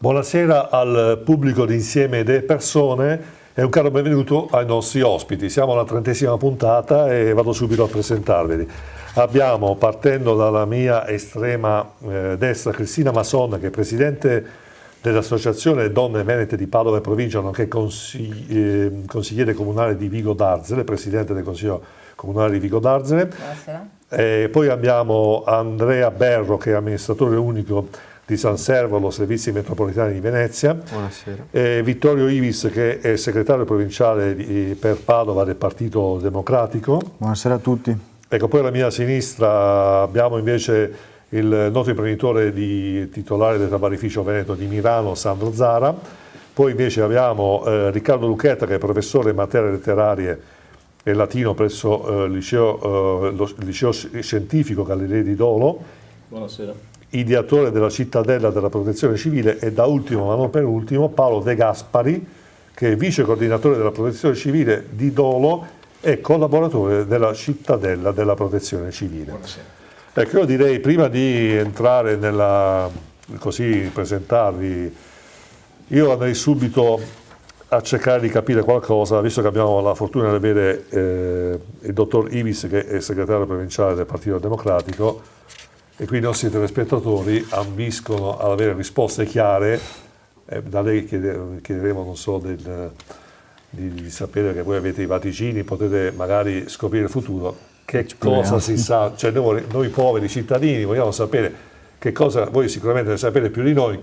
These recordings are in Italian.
Buonasera al pubblico di Insieme delle Persone e un caro benvenuto ai nostri ospiti. Siamo alla 30ª puntata e vado subito a presentarveli. Abbiamo, partendo dalla mia estrema destra, Cristina Mason, che è presidente dell'Associazione Donne Venete di Padova e Provincia, nonché consigliere comunale di Vigo d'Arzere, presidente del Consiglio Comunale di Vigo d'Arzere. Buonasera. Poi abbiamo Andrea Berro, che è amministratore unico di San Servolo, Servizi Metropolitani di Venezia. Buonasera. Vittorio Ivis, che è segretario provinciale per Padova del Partito Democratico. Buonasera a tutti. Ecco, poi alla mia sinistra abbiamo invece il noto imprenditore titolare del tabarificio Veneto di Milano, Sandro Zara. Poi invece abbiamo Riccardo Lucchetta, che è professore in materie letterarie e latino presso il liceo scientifico Galilei di Dolo. Buonasera. Ideatore della Cittadella della Protezione Civile, e da ultimo ma non per ultimo Paolo De Gaspari, che è vice coordinatore della Protezione Civile di Dolo e collaboratore della Cittadella della Protezione Civile. Buonasera. Ecco, io direi, prima di entrare così presentarvi, io andrei subito a cercare di capire qualcosa, visto che abbiamo la fortuna di avere il dottor Ivis, che è segretario provinciale del Partito Democratico, e qui i nostri telespettatori ambiscono ad avere risposte chiare. Da lei chiederemo, non so, di sapere che voi avete i vaticini, potete magari scoprire il futuro, che cosa si sa, cioè noi poveri cittadini vogliamo sapere che cosa, voi sicuramente ne sapete più di noi,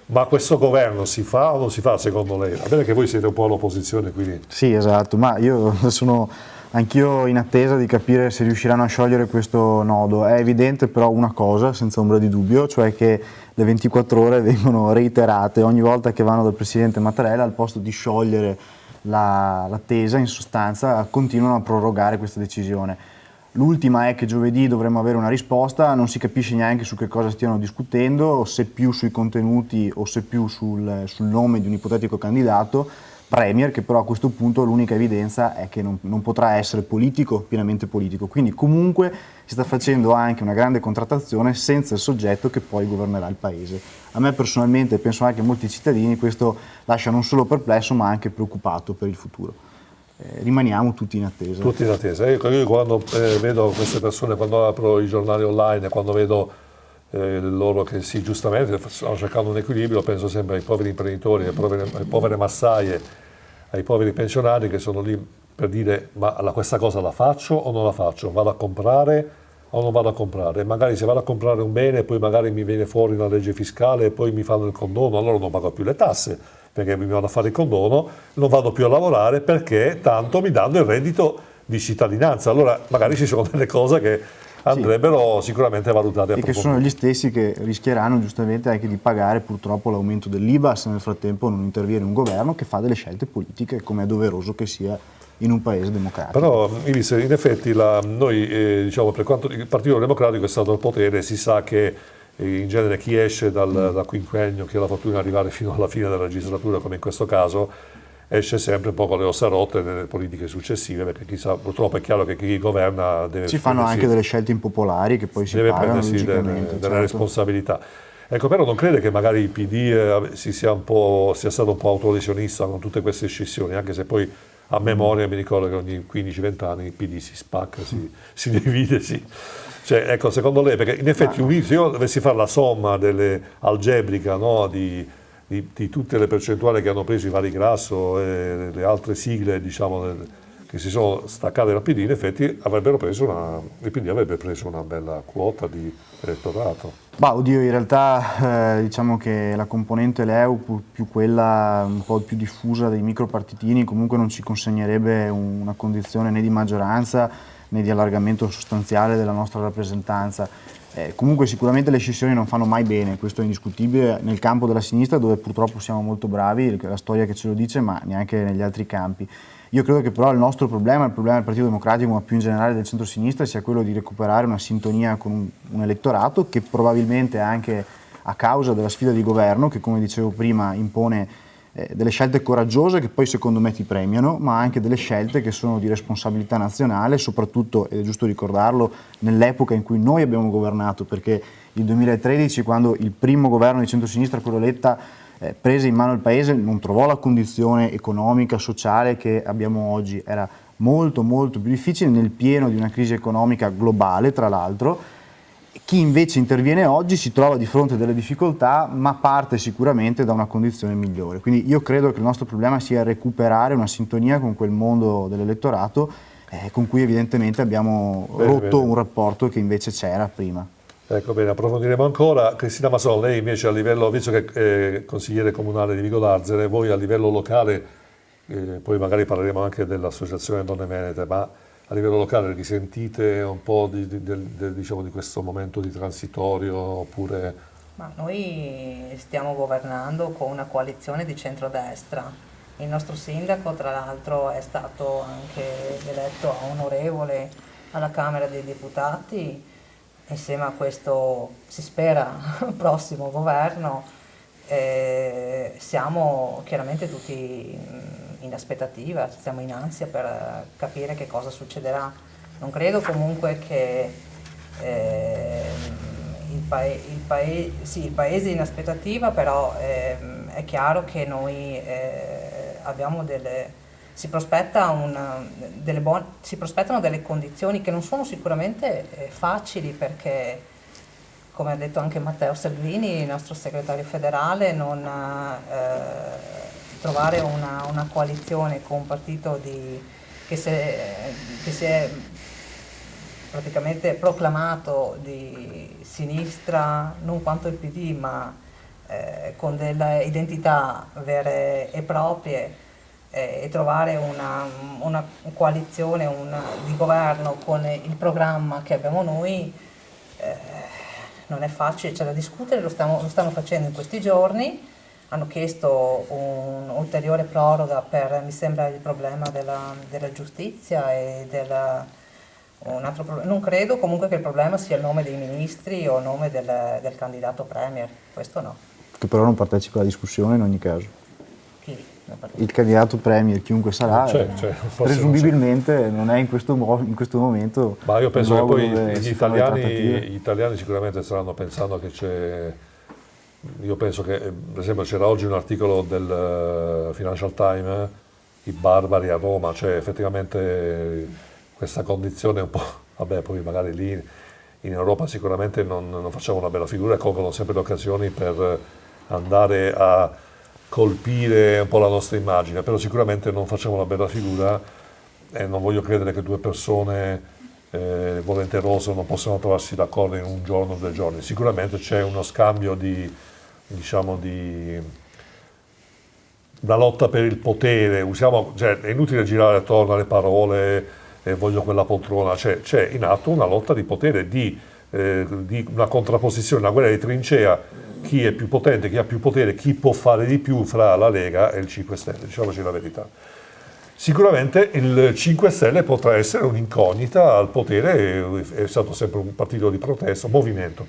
ma questo governo si fa o non si fa secondo lei? Va bene che voi siete un po' all'opposizione, quindi... Sì, esatto, ma io sono anch'io in attesa di capire se riusciranno a sciogliere questo nodo. È evidente però una cosa, senza ombra di dubbio, cioè che le 24 ore vengono reiterate ogni volta che vanno dal Presidente Mattarella, al posto di sciogliere l'attesa, in sostanza continuano a prorogare questa decisione. L'ultima è che giovedì dovremmo avere una risposta, non si capisce neanche su che cosa stiano discutendo, se più sui contenuti o se più sul nome di un ipotetico candidato premier, che però a questo punto l'unica evidenza è che non potrà essere pienamente politico, quindi comunque si sta facendo anche una grande contrattazione senza il soggetto che poi governerà il paese. A me personalmente, e penso anche a molti cittadini, questo lascia non solo perplesso ma anche preoccupato per il futuro. Rimaniamo tutti in attesa. Tutti in attesa. Io quando vedo queste persone, quando apro i giornali online e quando vedo loro che sì, giustamente stanno cercando un equilibrio, penso sempre ai poveri imprenditori, alle povere massaie, ai poveri pensionati che sono lì per dire: ma questa cosa la faccio o non la faccio? Vado a comprare o non vado a comprare? E magari se vado a comprare un bene, poi magari mi viene fuori una legge fiscale e poi mi fanno il condono, allora non pago più le tasse perché mi vanno a fare il condono, non vado più a lavorare perché tanto mi danno il reddito di cittadinanza. Allora magari ci sono delle cose che andrebbero sicuramente valutate a e che sono gli stessi che rischieranno giustamente anche di pagare purtroppo l'aumento dell'IVA se nel frattempo non interviene un governo che fa delle scelte politiche, come è doveroso che sia in un paese democratico. Però Ivis, in effetti noi diciamo, per quanto il Partito Democratico è stato al potere, si sa che in genere chi esce dal quinquennio, chi ha la fortuna di arrivare fino alla fine della legislatura, come in questo caso, esce sempre un po' con le ossa rotte nelle politiche successive, perché chissà, purtroppo è chiaro che chi governa deve... Si fanno anche delle scelte impopolari che poi si pagano logicamente. Deve prendersi delle responsabilità. Ecco, però non crede che magari il PD sia stato un po' autolesionista con tutte queste scissioni, anche se poi a memoria mi ricordo che ogni 15-20 anni il PD si spacca, si divide, Cioè, ecco, secondo lei, perché in effetti se io dovessi fare la somma algebrica, no, di tutte le percentuali che hanno preso i vari Grasso e le altre sigle, diciamo, che si sono staccate dal PD, in effetti il PD avrebbe preso una bella quota di elettorato. Oddio, in realtà diciamo che la componente LEU più quella un po' più diffusa dei micropartitini comunque non ci consegnerebbe una condizione né di maggioranza né di allargamento sostanziale della nostra rappresentanza. Comunque sicuramente le scissioni non fanno mai bene, questo è indiscutibile nel campo della sinistra, dove purtroppo siamo molto bravi, la storia che ce lo dice, ma neanche negli altri campi. Io credo che però il nostro problema, il problema del Partito Democratico, ma più in generale del centro-sinistra, sia quello di recuperare una sintonia con un elettorato che probabilmente anche a causa della sfida di governo, che come dicevo prima impone delle scelte coraggiose che poi secondo me ti premiano, ma anche delle scelte che sono di responsabilità nazionale, soprattutto, ed è giusto ricordarlo, nell'epoca in cui noi abbiamo governato, perché il 2013, quando il primo governo di centrosinistra, quello Letta, prese in mano il paese non trovò la condizione economica, sociale che abbiamo oggi, era molto molto più difficile nel pieno di una crisi economica globale, tra l'altro. Chi invece interviene oggi si trova di fronte a delle difficoltà, ma parte sicuramente da una condizione migliore. Quindi io credo che il nostro problema sia recuperare una sintonia con quel mondo dell'elettorato con cui evidentemente abbiamo rotto un rapporto che invece c'era prima. Ecco, bene, approfondiremo ancora. Cristina Mason, lei invece a livello, visto che è consigliere comunale di Vico d'Arzere, voi a livello locale, poi magari parleremo anche dell'Associazione Donne Venete, ma a livello locale risentite un po' diciamo, di questo momento di transitorio oppure... Ma noi stiamo governando con una coalizione di centrodestra. Il nostro sindaco, tra l'altro, è stato anche eletto a onorevole alla Camera dei Deputati. Insieme a questo, si spera, prossimo governo, siamo chiaramente tutti in aspettativa, siamo in ansia per capire che cosa succederà. Non credo comunque che il paese è in aspettativa, però è chiaro che noi abbiamo si prospettano delle condizioni che non sono sicuramente facili, perché, come ha detto anche Matteo Salvini, il nostro segretario federale, trovare una coalizione con un partito che si è praticamente proclamato di sinistra, non quanto il PD, ma con delle identità vere e proprie, e trovare una coalizione di governo con il programma che abbiamo noi non è facile, c'è da discutere, lo stanno facendo in questi giorni. Hanno chiesto un'ulteriore proroga per, mi sembra, il problema della giustizia e un altro problema. Non credo comunque che il problema sia il nome dei ministri o il nome del candidato premier, questo no. Che però non partecipa alla discussione in ogni caso. Chi? Il candidato premier, chiunque sarà, presumibilmente non è in questo momento. Ma io penso che poi gli italiani italiani sicuramente staranno pensando che c'è. Io penso che, per esempio, c'era oggi un articolo del Financial Times, i barbari a Roma, cioè effettivamente questa condizione un po', vabbè, poi magari lì in Europa sicuramente non facciamo una bella figura e colgono sempre le occasioni per andare a colpire un po' la nostra immagine, però sicuramente non facciamo una bella figura e non voglio credere che due persone volenterose non possano trovarsi d'accordo in un giorno o 2 giorni. Sicuramente c'è uno scambio la lotta per il potere, cioè, è inutile girare attorno alle parole voglio quella poltrona, c'è in atto una lotta di potere, di una contrapposizione, una guerra di trincea, chi è più potente, chi ha più potere, chi può fare di più fra la Lega e il 5 Stelle, diciamoci la verità. Sicuramente il 5 Stelle potrà essere un'incognita al potere, è stato sempre un partito di protesta, movimento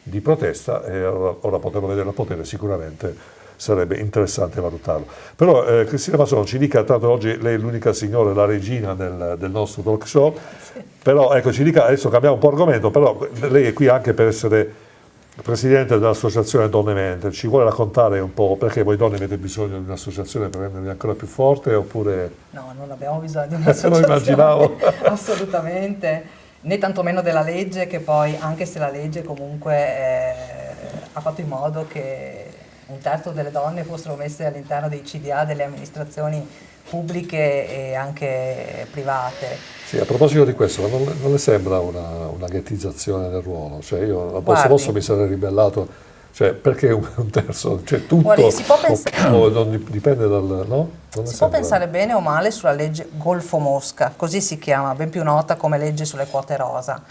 di protesta, e ora poterlo vedere al potere sicuramente sarebbe interessante valutarlo. Però Cristina Mason ci dica, tanto oggi lei è l'unica signora, la regina del nostro talk show, però ecco, ci dica, adesso cambiamo un po' argomento, però lei è qui anche per essere presidente dell'Associazione Donne Venete, ci vuole raccontare un po' perché voi donne avete bisogno di un'associazione per rendervi ancora più forte, oppure... No, non abbiamo bisogno di un'associazione, lo immaginavo. Assolutamente, né tantomeno della legge, che poi, anche se la legge comunque ha fatto in modo che 1/3 delle donne fossero messe all'interno dei CDA delle amministrazioni pubbliche e anche private. Sì, a proposito di questo, ma non le sembra una ghettizzazione del ruolo? Cioè io al posto vostro mi sarei ribellato, cioè perché un terzo? Cioè tutto, guardi, si può pensare, non dipende dal... no? Si può pensare bene o male sulla legge Golfo Mosca, così si chiama, ben più nota come legge sulle quote rosa.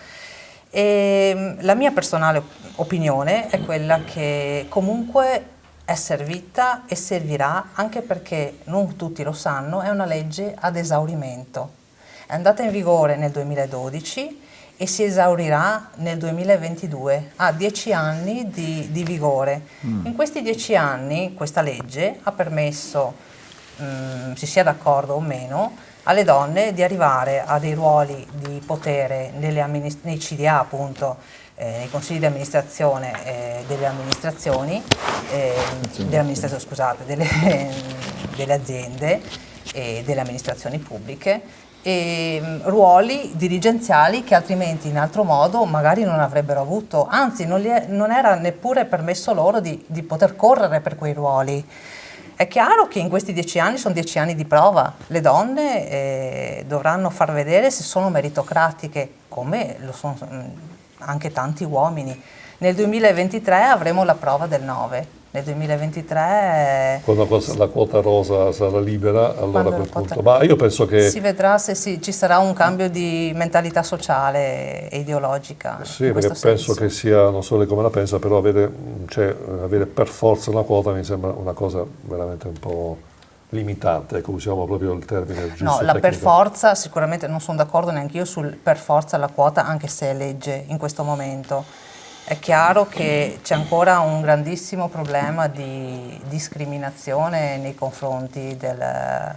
E la mia personale opinione è quella che comunque è servita e servirà, anche perché non tutti lo sanno, è una legge ad esaurimento. È andata in vigore nel 2012 e si esaurirà nel 2022, ha 10 anni di vigore. In questi 10 anni questa legge ha permesso, si sia d'accordo o meno, alle donne di arrivare a dei ruoli di potere nei CDA, appunto, nei consigli di amministrazione delle amministrazioni, scusate, delle aziende e delle amministrazioni pubbliche, e ruoli dirigenziali che altrimenti in altro modo magari non avrebbero avuto, anzi non era neppure permesso loro di poter correre per quei ruoli. È chiaro che in questi 10 anni sono 10 anni di prova, le donne dovranno far vedere se sono meritocratiche, come lo sono anche tanti uomini. Nel 2023 avremo la prova del 9. Nel 2023 Quando la quota rosa sarà libera, allora a quel punto. Ma io penso che si vedrà se ci sarà un cambio di mentalità sociale e ideologica. sì, perché penso che sia, non so lei come la pensa, però avere per forza una quota mi sembra una cosa veramente un po' limitante, ecco, usiamo proprio il termine giusto. No, la per forza, sicuramente non sono d'accordo neanche io sul per forza la quota, anche se è legge in questo momento. È chiaro che c'è ancora un grandissimo problema di discriminazione nei confronti del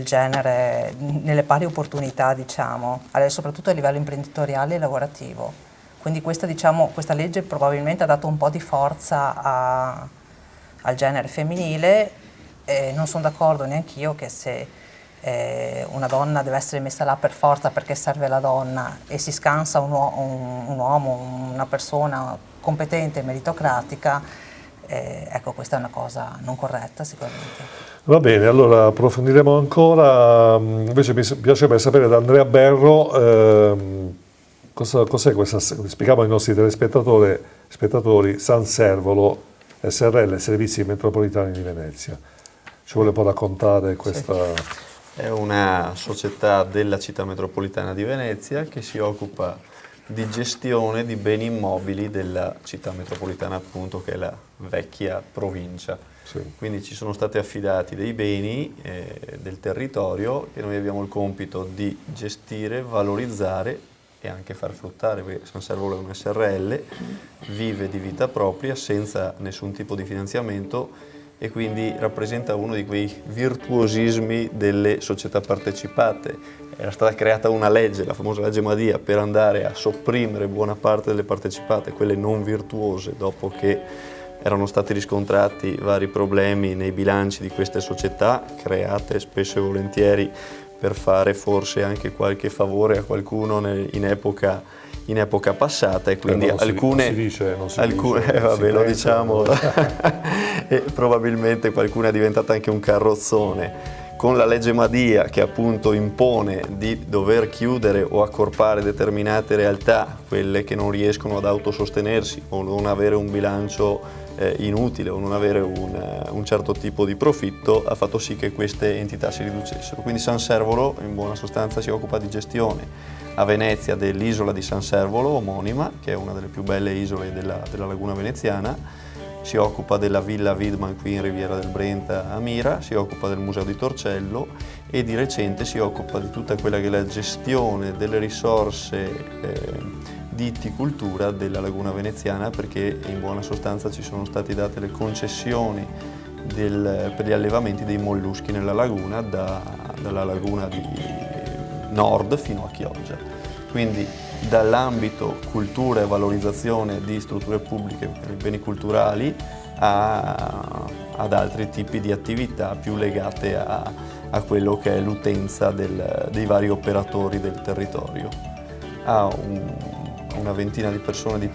genere, nelle pari opportunità, diciamo, soprattutto a livello imprenditoriale e lavorativo. Quindi questa legge probabilmente ha dato un po' di forza al genere femminile. Non sono d'accordo neanch'io che se una donna deve essere messa là per forza perché serve la donna e si scansa un uomo, una persona competente e meritocratica, ecco, questa è una cosa non corretta sicuramente. Va bene, allora approfondiremo ancora. Invece mi piacerebbe sapere da Andrea Berro cos'è questa, spieghiamo ai nostri telespettatori, San Servolo SRL, Servizi Metropolitani di Venezia. Ci vuole un po' raccontare questa... Sì. È una società della città metropolitana di Venezia che si occupa di gestione di beni immobili della città metropolitana, appunto, che è la vecchia provincia. Sì. Quindi ci sono stati affidati dei beni del territorio che noi abbiamo il compito di gestire, valorizzare e anche far fruttare, perché San Servolo è un SRL, vive di vita propria senza nessun tipo di finanziamento e quindi rappresenta uno di quei virtuosismi delle società partecipate. Era stata creata una legge, la famosa legge Madia, per andare a sopprimere buona parte delle partecipate, quelle non virtuose, dopo che erano stati riscontrati vari problemi nei bilanci di queste società, create spesso e volentieri per fare forse anche qualche favore a qualcuno in epoca passata, e quindi lo diciamo e probabilmente qualcuna è diventata anche un carrozzone. Con la legge Madia, che appunto impone di dover chiudere o accorpare determinate realtà, quelle che non riescono ad autosostenersi o non avere un bilancio inutile o non avere un certo tipo di profitto, ha fatto sì che queste entità si riducessero. Quindi San Servolo in buona sostanza si occupa di gestione a Venezia dell'isola di San Servolo, omonima, che è una delle più belle isole della laguna veneziana, si occupa della Villa Widman qui in Riviera del Brenta a Mira, si occupa del Museo di Torcello e di recente si occupa di tutta quella che è la gestione delle risorse di itticoltura della laguna veneziana, perché in buona sostanza ci sono state date le concessioni per gli allevamenti dei molluschi nella laguna, dalla laguna di nord fino a Chioggia. Quindi dall'ambito cultura e valorizzazione di strutture pubbliche per i beni culturali ad altri tipi di attività più legate a quello che è l'utenza dei vari operatori del territorio. Ha una ventina di persone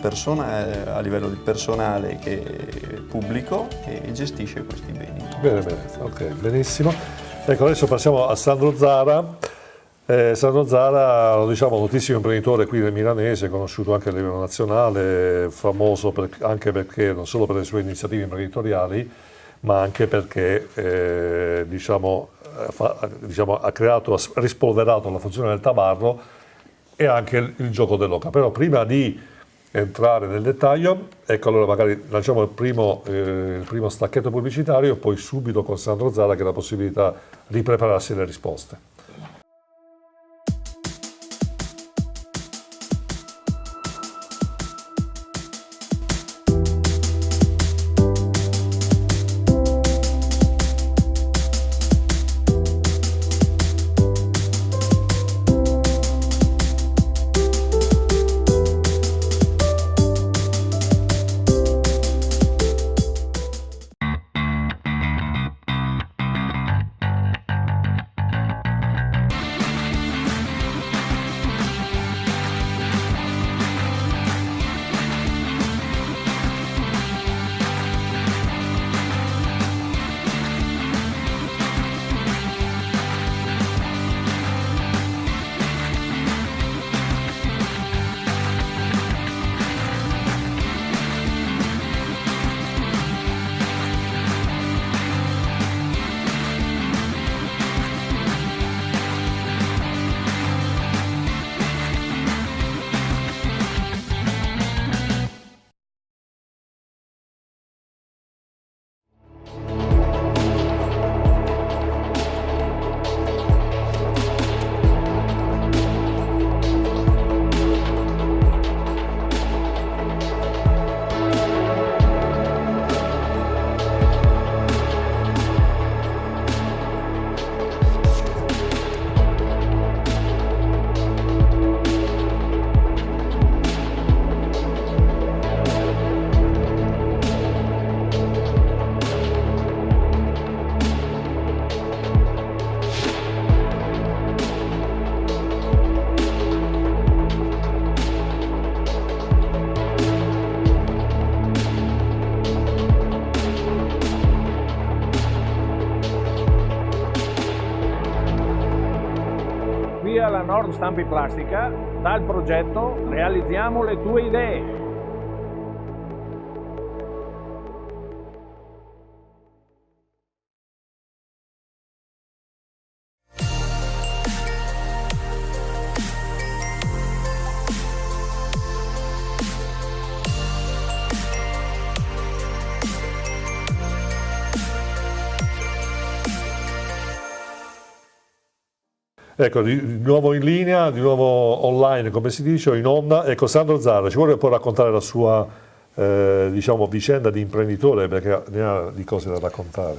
a livello di personale che è pubblico e gestisce questi beni. Bene, ok, benissimo. Ecco, adesso passiamo a Sandro Zara. Sandro Zara, lo diciamo, notissimo imprenditore qui del Milanese, conosciuto anche a livello nazionale, famoso anche perché non solo per le sue iniziative imprenditoriali, ma anche perché ha creato, ha rispolverato la funzione del tamarro e anche il gioco dell'oca. Però prima di entrare nel dettaglio, ecco, allora magari lanciamo il primo stacchetto pubblicitario e poi subito con Sandro Zara che ha la possibilità di prepararsi le risposte. Nord Stampi Plastica, dal progetto realizziamo le tue idee. Ecco, di nuovo in linea, di nuovo online, come si dice, o in onda. Ecco, Sandro Zarra, ci vuole un po' raccontare la sua diciamo, vicenda di imprenditore, perché ne ha di cose da raccontare.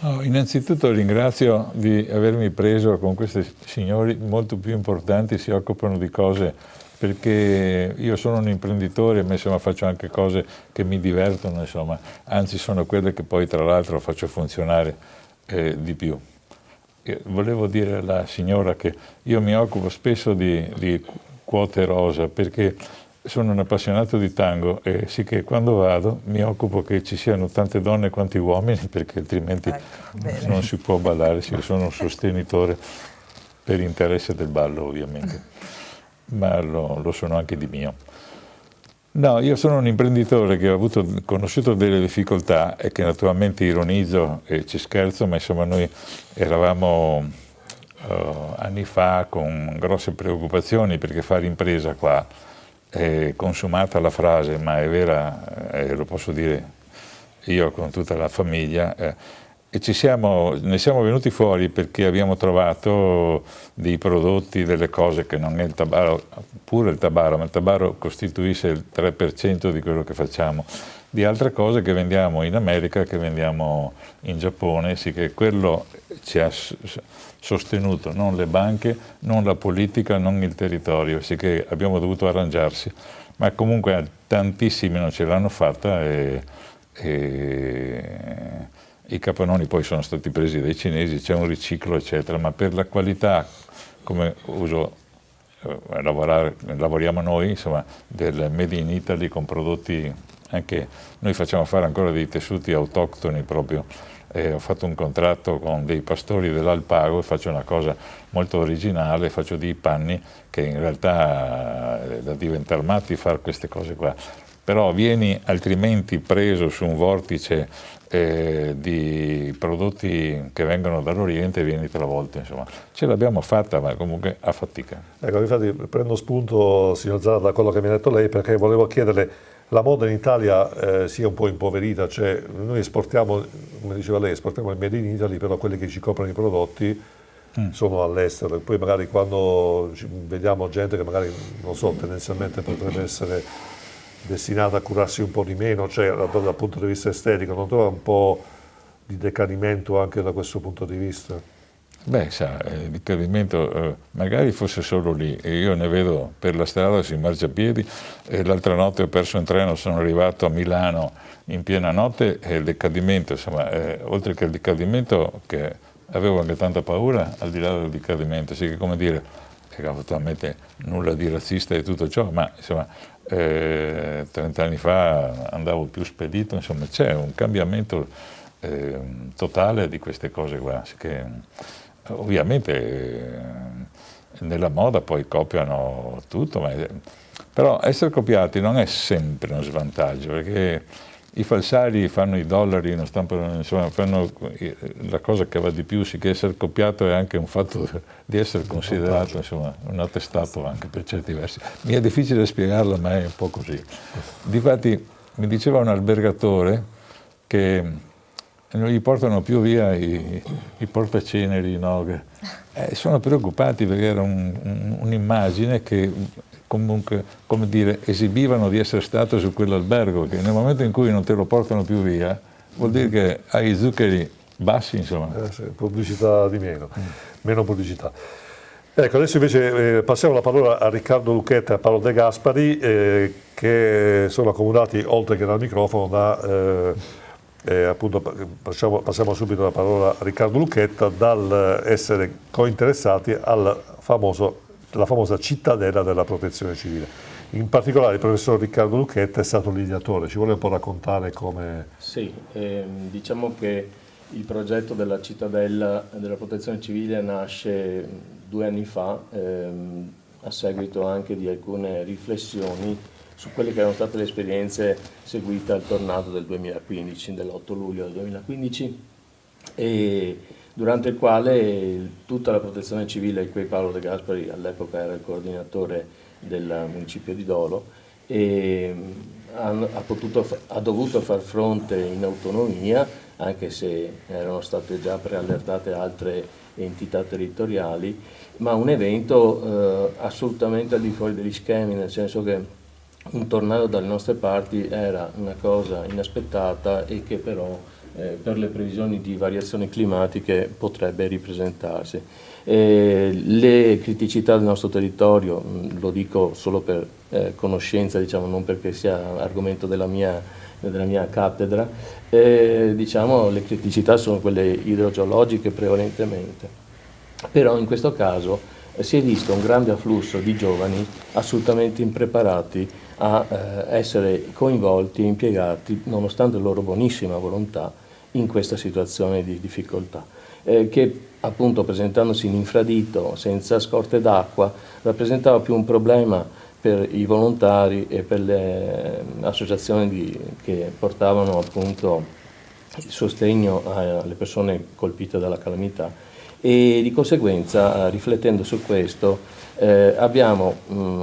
No, innanzitutto ringrazio di avermi preso con questi signori molto più importanti, si occupano di cose, perché io sono un imprenditore, ma insomma faccio anche cose che mi divertono, insomma, anzi sono quelle che poi tra l'altro faccio funzionare di più. Volevo dire alla signora che io mi occupo spesso di quote rosa perché sono un appassionato di tango e sì che quando vado mi occupo che ci siano tante donne quanti uomini perché altrimenti non si può ballare, sì, sono un sostenitore per interesse del ballo ovviamente, ma lo sono anche di mio. No, io sono un imprenditore che ho conosciuto delle difficoltà e che naturalmente ironizzo e ci scherzo, ma insomma noi eravamo anni fa con grosse preoccupazioni perché fare impresa qua è consumata la frase, ma è vera, lo posso dire io con tutta la famiglia, e ne siamo venuti fuori perché abbiamo trovato dei prodotti, delle cose che non è il tabaro, pure il tabaro, ma il tabaro costituisce il 3% di quello che facciamo, di altre cose che vendiamo in America, che vendiamo in Giappone, sì che quello ci ha sostenuto, non le banche, non la politica, non il territorio, sì che abbiamo dovuto arrangiarsi, ma comunque tantissimi non ce l'hanno fatta e i capannoni poi sono stati presi dai cinesi, c'è un riciclo eccetera, ma per la qualità, come lavoriamo noi, insomma, del Made in Italy con prodotti, anche noi facciamo fare ancora dei tessuti autoctoni proprio, ho fatto un contratto con dei pastori dell'Alpago e faccio una cosa molto originale, faccio dei panni che in realtà è da diventare matti fare queste cose qua, però vieni altrimenti preso su un vortice di prodotti che vengono dall'Oriente e vieni travolto, insomma. Ce l'abbiamo fatta, ma comunque a fatica. Ecco, infatti prendo spunto, signor Zarra, da quello che mi ha detto lei, perché volevo chiederle, la moda in Italia si è un po' impoverita, cioè noi esportiamo, come diceva lei, esportiamo il Made in Italy, però quelli che ci comprano i prodotti sono all'estero, e poi magari quando vediamo gente che magari, non so, tendenzialmente potrebbe essere destinata a curarsi un po' di meno, cioè dal punto di vista estetico, non trova un po' di decadimento anche da questo punto di vista? Beh, sa, il decadimento magari fosse solo lì, e io ne vedo per la strada sui marciapiedi, l'altra notte ho perso un treno, sono arrivato a Milano in piena notte e il decadimento, insomma, oltre che il decadimento, che avevo anche tanta paura, al di là del decadimento, sì che come dire, naturalmente nulla di razzista e tutto ciò, ma insomma 30 anni fa andavo più spedito, insomma c'è un cambiamento totale di queste cose qua, che ovviamente nella moda poi copiano tutto, però essere copiati non è sempre uno svantaggio, perché i falsari fanno i dollari, non stampano, insomma, fanno la cosa che va di più, sì che essere copiato è anche un fatto di essere considerato, insomma, un attestato anche per certi versi. Mi è difficile spiegarlo, ma è un po' così. Difatti mi diceva un albergatore che non gli portano più via i portaceneri, no? Sono preoccupati perché era un'immagine che comunque, come dire, esibivano di essere stato su quell'albergo, che nel momento in cui non te lo portano più via vuol dire che hai zuccheri bassi, insomma. Sì, pubblicità di meno pubblicità. Ecco, adesso invece passiamo la parola a Riccardo Lucchetta e a Paolo De Gaspari, che sono accomodati oltre che dal microfono appunto passiamo subito la parola a Riccardo Lucchetta, dal essere cointeressati alla famosa cittadella della protezione civile. In particolare il professor Riccardo Lucchetta è stato l'ideatore, ci vuole un po' raccontare come... Sì, diciamo che Il progetto della cittadella della protezione civile nasce 2 anni fa, a seguito anche di alcune riflessioni su quelle che erano state le esperienze seguite al tornado del 2015, dell'8 luglio del 2015, e durante il quale tutta la protezione civile, di cui Paolo De Gasperi all'epoca era il coordinatore del municipio di Dolo, e ha dovuto far fronte in autonomia, anche se erano state già preallertate altre entità territoriali, ma un evento assolutamente al di fuori degli schemi, nel senso che un tornado dalle nostre parti era una cosa inaspettata e che però per le previsioni di variazioni climatiche potrebbe ripresentarsi. Le criticità del nostro territorio, lo dico solo per conoscenza, diciamo, non perché sia argomento della mia cattedra, diciamo, le criticità sono quelle idrogeologiche prevalentemente, però in questo caso si è visto un grande afflusso di giovani assolutamente impreparati a essere coinvolti e impiegati, nonostante la loro buonissima volontà, in questa situazione di difficoltà, che appunto presentandosi in infradito, senza scorte d'acqua, rappresentava più un problema per i volontari e per le associazioni che portavano appunto il sostegno alle persone colpite dalla calamità, e di conseguenza, riflettendo su questo, abbiamo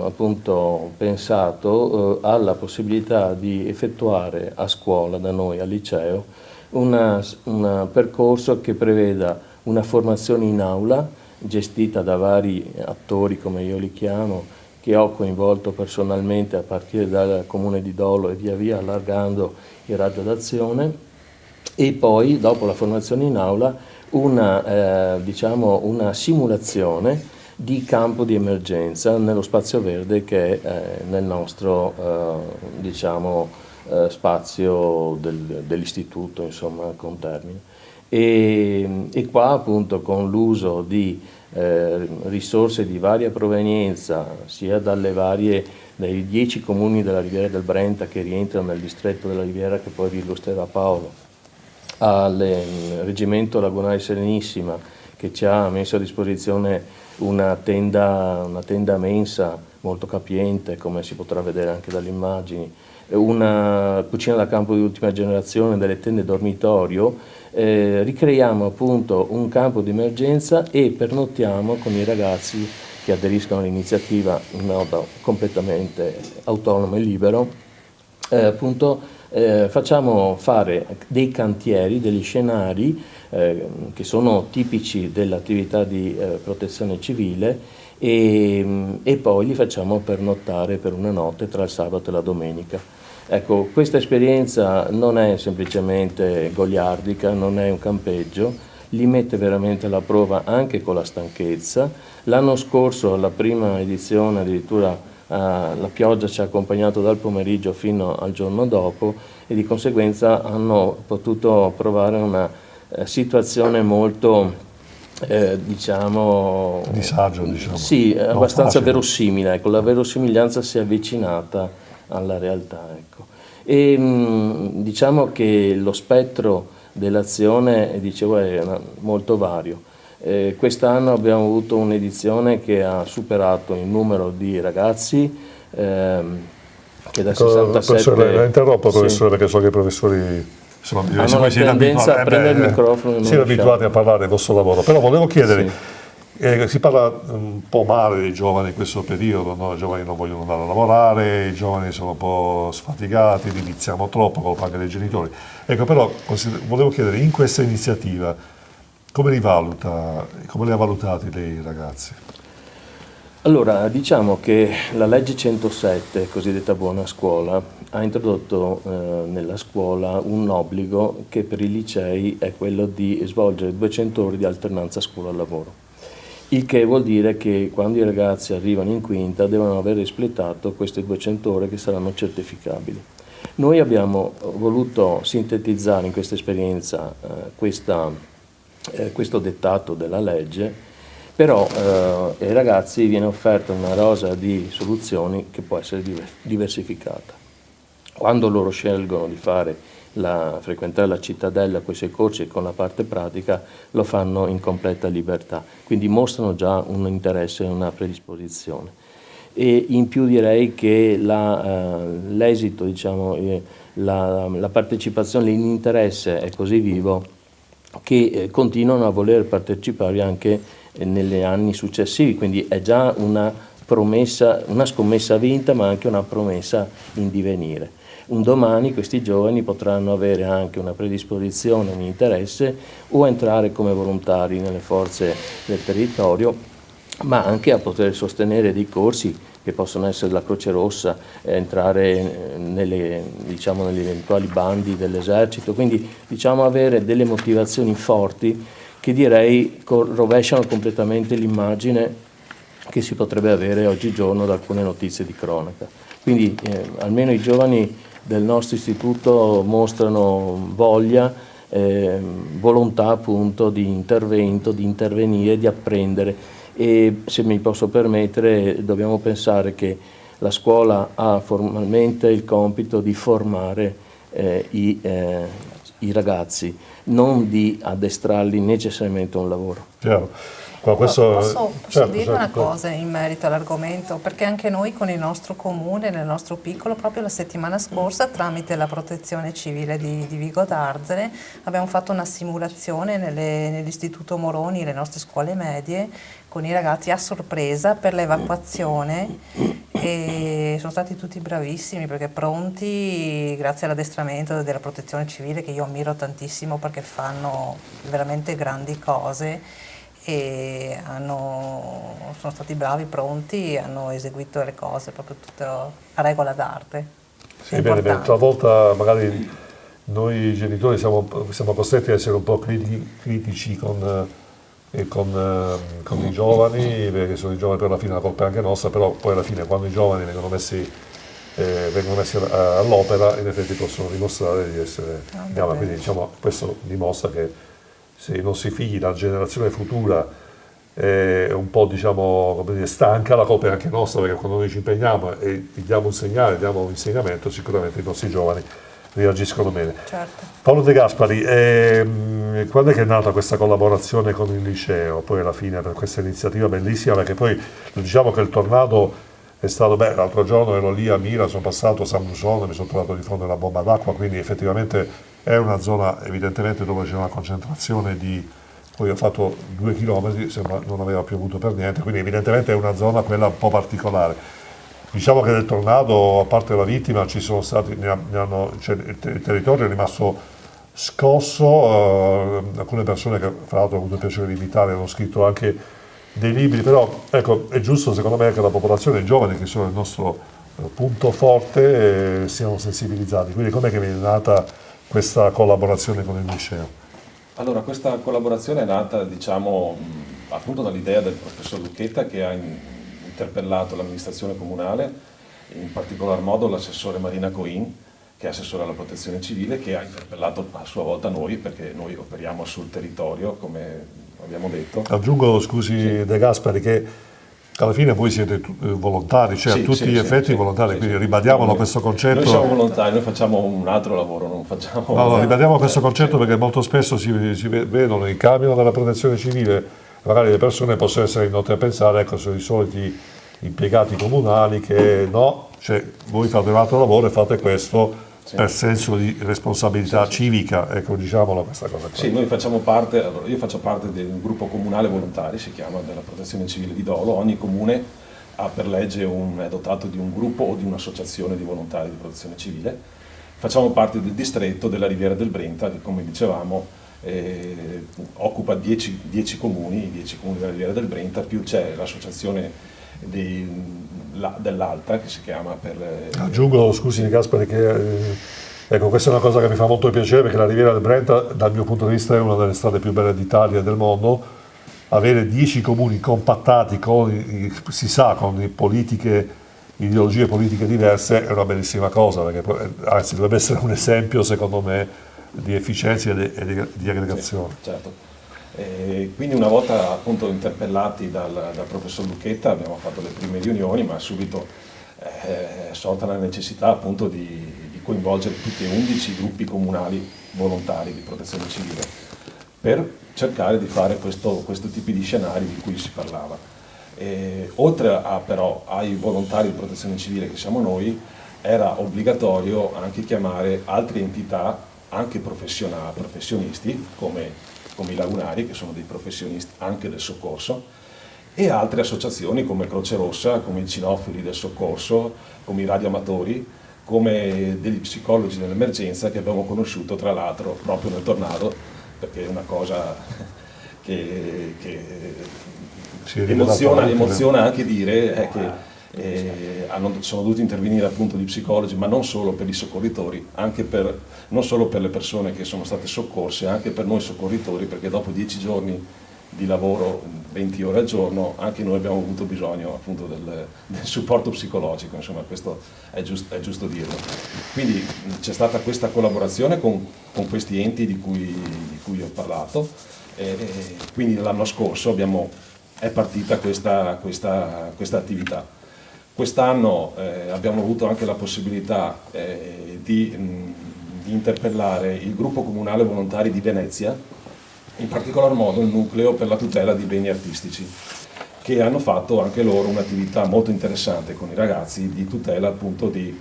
appunto pensato alla possibilità di effettuare a scuola, da noi al liceo, un percorso che preveda una formazione in aula gestita da vari attori, come io li chiamo, che ho coinvolto personalmente a partire dal comune di Dolo e via via allargando il raggio d'azione, e poi dopo la formazione in aula una simulazione di campo di emergenza nello spazio verde che è nel nostro spazio dell'istituto, insomma, con termine. E qua appunto con l'uso di risorse di varia provenienza, sia dai 10 comuni della Riviera del Brenta che rientrano nel distretto della Riviera, che poi vi illustrerà Paolo, al Reggimento Lagunare Serenissima, che ci ha messo a disposizione una tenda mensa molto capiente, come si potrà vedere anche dalle immagini, una cucina da campo di ultima generazione, delle tende dormitorio. Ricreiamo appunto un campo di emergenza e pernottiamo con i ragazzi che aderiscono all'iniziativa in modo completamente autonomo e libero. Facciamo fare dei cantieri, degli scenari che sono tipici dell'attività di protezione civile, e poi li facciamo pernottare per una notte tra il sabato e la domenica. Ecco, questa esperienza non è semplicemente goliardica, non è un campeggio, li mette veramente alla prova anche con la stanchezza. L'anno scorso, alla prima edizione, addirittura la pioggia ci ha accompagnato dal pomeriggio fino al giorno dopo, e di conseguenza hanno potuto provare una situazione molto disagio, diciamo. Sì, abbastanza facile. verosimile, ecco, la verosimiglianza si è avvicinata alla realtà, ecco. E diciamo che lo spettro dell'azione, dicevo, è molto vario. Quest'anno abbiamo avuto un'edizione che ha superato il numero di ragazzi che da 67... La interrompo, professore, Sì. perché so che i professori hanno la tendenza a prendere il microfono e non siete abituati lasciarlo. a parlare del vostro lavoro, però volevo chiedere, Sì. si parla un po' male dei giovani in questo periodo, no? I giovani non vogliono andare a lavorare, i giovani sono un po' sfaticati, li iniziamo troppo, colpa anche dei genitori. Ecco, però volevo chiedere, in questa iniziativa, come li ha valutati lei, ragazzi? Allora, diciamo che la legge 107, cosiddetta buona scuola, ha introdotto nella scuola un obbligo che per i licei è quello di svolgere 200 ore di alternanza scuola-lavoro. Il che vuol dire che quando i ragazzi arrivano in quinta devono aver espletato queste 200 ore che saranno certificabili. Noi abbiamo voluto sintetizzare in questa esperienza questo dettato della legge, però ai ragazzi viene offerta una rosa di soluzioni che può essere diversificata. Quando loro scelgono di fare frequentare la cittadella con i suoi corsi e con la parte pratica, lo fanno in completa libertà, quindi mostrano già un interesse e una predisposizione. E in più direi che l'esito, diciamo, la partecipazione, l'interesse è così vivo che continuano a voler partecipare anche negli anni successivi, quindi è già una promessa, una scommessa vinta, ma anche una promessa in divenire. Un domani questi giovani potranno avere anche una predisposizione, un interesse o entrare come volontari nelle forze del territorio, ma anche a poter sostenere dei corsi che possono essere la Croce Rossa, entrare diciamo, negli eventuali bandi dell'esercito, quindi diciamo avere delle motivazioni forti che direi rovesciano completamente l'immagine che si potrebbe avere oggigiorno da alcune notizie di cronaca. Quindi almeno i giovani del nostro istituto mostrano voglia, volontà appunto di intervento, di intervenire, di apprendere, e se mi posso permettere dobbiamo pensare che la scuola ha formalmente il compito di formare i ragazzi, non di addestrarli necessariamente a un lavoro. Chiaro. Posso dire una cosa in merito all'argomento, perché anche noi con il nostro comune, nel nostro piccolo, proprio la settimana scorsa tramite la protezione civile di Vigo d'Arzere abbiamo fatto una simulazione nell'istituto Moroni, le nostre scuole medie, con i ragazzi a sorpresa per l'evacuazione, e sono stati tutti bravissimi perché pronti grazie all'addestramento della protezione civile, che io ammiro tantissimo perché fanno veramente grandi cose, e sono stati bravi, pronti, hanno eseguito le cose proprio tutto a regola d'arte. Sì, bene, talvolta magari noi genitori siamo costretti a essere un po' critici con i giovani, perché sono i giovani, per la fine la colpa è anche nostra, però poi alla fine quando i giovani vengono messi all'opera, in effetti possono dimostrare di essere brava. Quindi diciamo, questo dimostra che se non si figli la generazione futura un po', diciamo, come dire, stanca, la colpa è anche nostra, perché quando noi ci impegniamo e gli diamo un segnale, diamo un insegnamento, sicuramente i nostri giovani reagiscono bene. Certo. Paolo De Gaspari, quando è che è nata questa collaborazione con il liceo, poi alla fine, per questa iniziativa bellissima, perché poi diciamo che il tornado è stato, l'altro giorno ero lì a Mira, sono passato a San Musone, mi sono trovato di fronte a una bomba d'acqua, quindi effettivamente è una zona evidentemente dove c'è una concentrazione poi ho fatto 2 chilometri, sembra non aveva piovuto per niente, quindi evidentemente è una zona quella un po' particolare. Diciamo che del tornado, a parte la vittima, ci sono stati, il territorio è rimasto scosso, alcune persone che fra l'altro ho avuto il piacere di invitare hanno scritto anche dei libri, però ecco, è giusto secondo me che la popolazione, i giovani che sono il nostro punto forte, siano sensibilizzati. Quindi com'è che viene nata questa collaborazione con il liceo? Allora, questa collaborazione è nata, diciamo, appunto dall'idea del professor Lucchetta, che ha interpellato l'amministrazione comunale, in particolar modo l'assessore Marina Coin, che è assessore alla protezione civile, che ha interpellato a sua volta noi, perché noi operiamo sul territorio, come abbiamo detto. Aggiungo, scusi, sì. De Gaspari, che alla fine voi siete volontari, cioè a tutti gli effetti volontari, quindi ribadiamolo questo concetto. Noi siamo volontari, noi facciamo un altro lavoro, non facciamo... No, ribadiamo questo concetto perché molto spesso si vedono i camion della protezione civile, magari le persone possono essere indotte a pensare, ecco, sono i soliti impiegati comunali che no, cioè voi fate un altro lavoro e fate questo per senso di responsabilità civica, ecco, diciamolo questa cosa qua. Sì, noi facciamo parte, allora io faccio parte del gruppo comunale volontari, si chiama, della protezione civile di Dolo. Ogni comune ha per legge è dotato di un gruppo o di un'associazione di volontari di protezione civile. Facciamo parte del distretto della Riviera del Brenta, che come dicevamo occupa 10 comuni della Riviera del Brenta, più c'è l'associazione dell'Alta, che si chiama Aggiungo, scusi Gaspari, che ecco, questa è una cosa che mi fa molto piacere, perché la Riviera del Brenta dal mio punto di vista è una delle strade più belle d'Italia e del mondo. Avere 10 comuni compattati con, si sa, con ideologie politiche diverse è una bellissima cosa, perché anzi dovrebbe essere un esempio secondo me di efficienza e di aggregazione. Sì, certo. Quindi una volta appunto interpellati dal professor Lucchetta abbiamo fatto le prime riunioni, ma subito è sorta la necessità appunto di coinvolgere tutti e 11 i gruppi comunali volontari di protezione civile, per cercare di fare questo tipo di scenari di cui si parlava. Oltre però ai volontari di protezione civile che siamo noi, era obbligatorio anche chiamare altre entità, anche professionisti, come i lagunari, che sono dei professionisti anche del soccorso, e altre associazioni come Croce Rossa, come i cinofili del soccorso, come i radioamatori, come degli psicologi dell'emergenza che abbiamo conosciuto tra l'altro proprio nel tornado, perché è una cosa che emoziona anche dire è che sono dovuti intervenire appunto gli psicologi, ma non solo per i soccorritori, anche non solo per le persone che sono state soccorse, anche per noi soccorritori, perché dopo 10 giorni di lavoro, 20 ore al giorno, anche noi abbiamo avuto bisogno appunto del supporto psicologico, insomma questo è giusto dirlo. Quindi c'è stata questa collaborazione con questi enti di cui ho parlato, quindi l'anno scorso è partita questa attività. Quest'anno abbiamo avuto anche la possibilità di interpellare il gruppo comunale volontari di Venezia, in particolar modo il nucleo per la tutela di beni artistici, che hanno fatto anche loro un'attività molto interessante con i ragazzi di tutela appunto di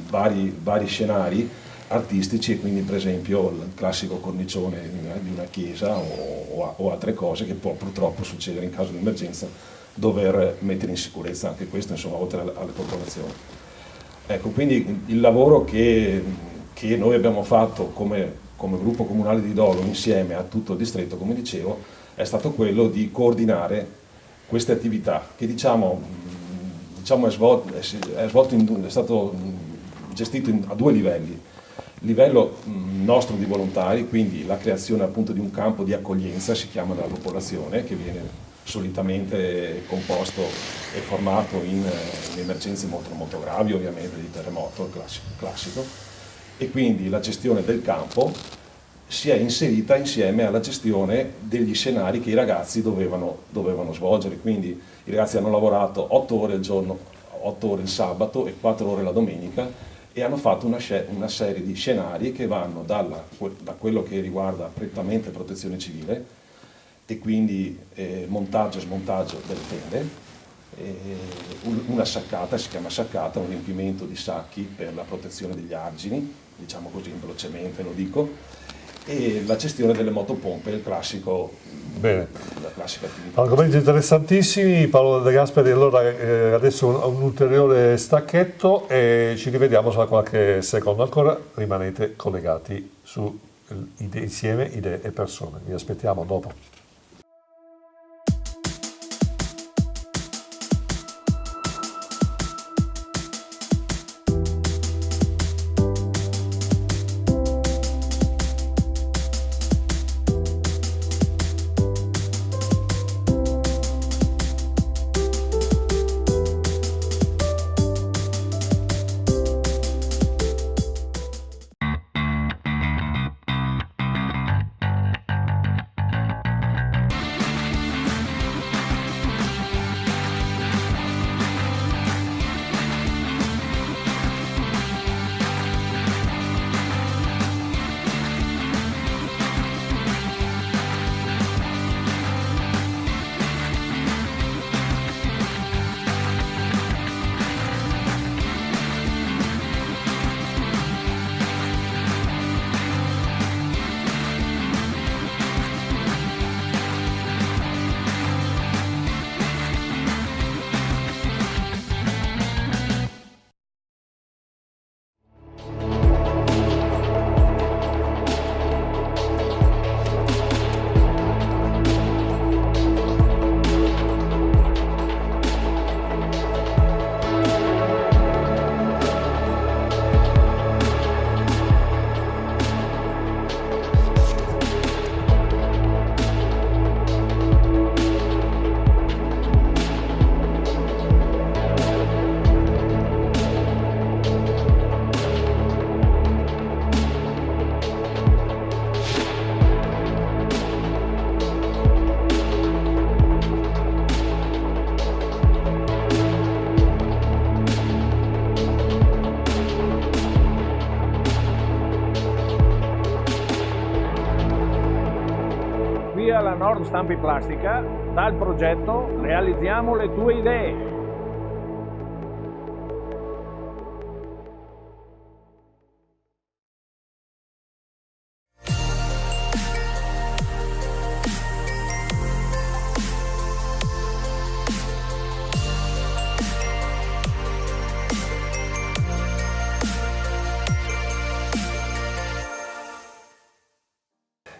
vari scenari artistici, e quindi per esempio il classico cornicione di una chiesa o altre cose che può purtroppo succedere in caso di emergenza, dover mettere in sicurezza anche questo, insomma, oltre alle popolazioni. Ecco, quindi il lavoro che noi abbiamo fatto come gruppo comunale di Dolo insieme a tutto il distretto, come dicevo, è stato quello di coordinare queste attività che è stato gestito a 2 livelli. Il livello nostro di volontari, quindi la creazione appunto di un campo di accoglienza, si chiama, della popolazione, che viene solitamente composto e formato in emergenze molto, molto gravi, ovviamente di terremoto, classico, e quindi la gestione del campo si è inserita insieme alla gestione degli scenari che i ragazzi dovevano svolgere. Quindi i ragazzi hanno lavorato 8 ore al giorno, 8 ore il sabato e 4 ore la domenica, e hanno fatto una serie di scenari che vanno da quello che riguarda prettamente protezione civile, e quindi montaggio e smontaggio delle tende, una saccata, si chiama saccata, un riempimento di sacchi per la protezione degli argini, diciamo così velocemente lo dico, e la gestione delle motopompe, la classica attività. Argomenti interessantissimi, Paolo De Gasperi. Allora adesso un ulteriore stacchetto e ci rivediamo tra qualche secondo ancora. Rimanete collegati su insieme idee e persone. Vi aspettiamo dopo. Nord Stampi Plastica, dal progetto realizziamo le tue idee.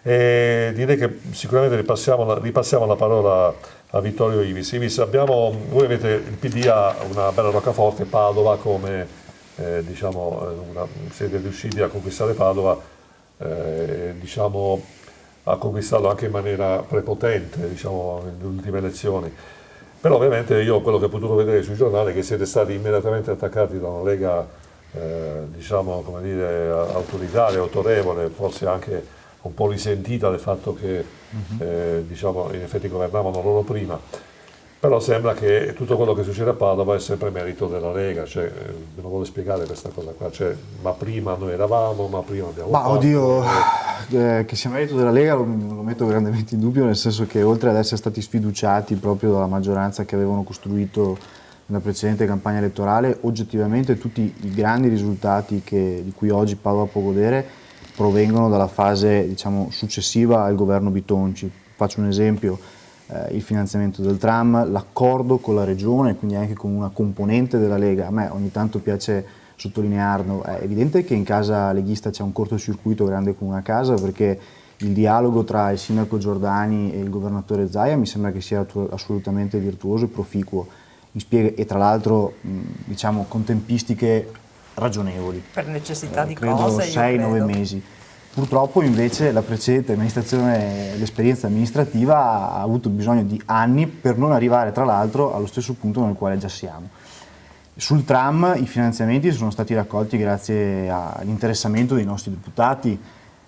E direi che sicuramente ripassiamo la parola a Vittorio Ivis. Ivis, voi avete, il PD ha una bella roccaforte, Padova, come siete riusciti a conquistare Padova, a conquistarlo anche in maniera prepotente, nelle ultime elezioni. Però ovviamente io quello che ho potuto vedere sui giornali è che siete stati immediatamente attaccati da una Lega, autoritaria, autorevole, forse anche un po' risentita del fatto che in effetti governavano loro prima, però sembra che tutto quello che succede a Padova è sempre merito della Lega, me lo vuole spiegare questa cosa qua, ma prima noi eravamo, ma prima abbiamo fatto... Oddio, che sia merito della Lega lo metto grandemente in dubbio, nel senso che oltre ad essere stati sfiduciati proprio dalla maggioranza che avevano costruito nella precedente campagna elettorale, oggettivamente tutti i grandi risultati di cui oggi Padova può godere provengono dalla fase successiva al governo Bitonci. Faccio un esempio, il finanziamento del tram, l'accordo con la regione, quindi anche con una componente della Lega. A me ogni tanto piace sottolinearlo, è evidente che in casa leghista c'è un cortocircuito grande come una casa, perché il dialogo tra il sindaco Giordani e il governatore Zaia mi sembra che sia assolutamente virtuoso e proficuo, e tra l'altro con tempistiche ragionevoli. Per necessità di credo cose, 6-9 mesi. Purtroppo invece la precedente amministrazione, l'esperienza amministrativa ha avuto bisogno di anni per non arrivare tra l'altro allo stesso punto nel quale già siamo. Sul tram i finanziamenti sono stati raccolti grazie all'interessamento dei nostri deputati